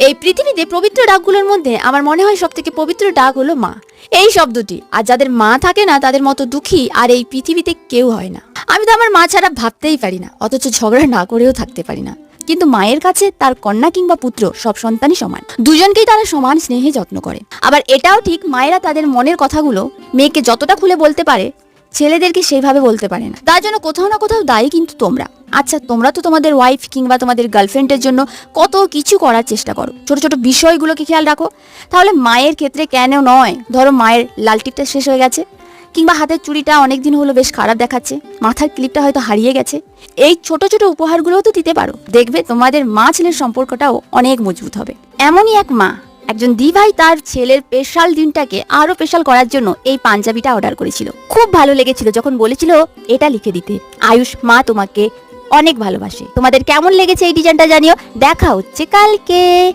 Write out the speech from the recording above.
এই পৃথিবীতে পবিত্র ডাকগুলোর মধ্যে আমার মনে হয় সবথেকে পবিত্র ডাক হলো মা, এই শব্দটি। আর যাদের মা থাকে না তাদের মতো দুঃখী আর এই পৃথিবীতে কেউ হয় না। আমি তো আমার মা ছাড়া ভাবতেই পারি না, অথচ ঝগড়া না করেও থাকতে পারি না। কিন্তু মায়ের কাছে তার কন্যা কিংবা পুত্র সব সন্তানই সমান, দুজনকেই তারা সমান স্নেহে যত্ন করে। আবার এটাও ঠিক, মায়েরা তাদের মনের কথাগুলো মেয়েকে যতটা খুলে বলতে পারে ছেলেদেরকে সেইভাবে বলতে পারে না। তার জন্য কোথাও না কোথাও দায়ী কিন্তু তোমরা। আচ্ছা, তোমরা তো তোমাদের ওয়াইফ কিংবা তোমাদের গার্লফ্রেন্ডের জন্য কত কিছু করার চেষ্টা করো, ছোট ছোট বিষয়গুলোকে খেয়াল রাখো। তাহলে মায়ের ক্ষেত্রে কেন নয়? ধরো মায়ের লাল টিপটা শেষ হয়ে গেছে, কিংবা হাতের চুড়িটা অনেকদিন হলো বেশ খারাপ দেখাচ্ছে, মাথার ক্লিপটা হয়তো হারিয়ে গেছে, এই ছোট ছোট উপহারগুলোও তো দিতে পারো। দেখবে তোমাদের মা ছেলের সম্পর্কটাও অনেক মজবুত হবে। এমনই এক মা, একজন দিভাই তার ছেলের স্পেশাল দিনটাকে আরো স্পেশাল করার জন্য এই পাঞ্জাবিটা অর্ডার করেছিল। খুব ভালো লেগেছিল যখন বলেছিল এটা লিখে দিতে, আয়ুষ মা তোমাকে অনেক ভালোবাসে। তোমাদের কেমন লেগেছে এই ডিজাইনটা জানিও। দেখা হচ্ছে কালকে।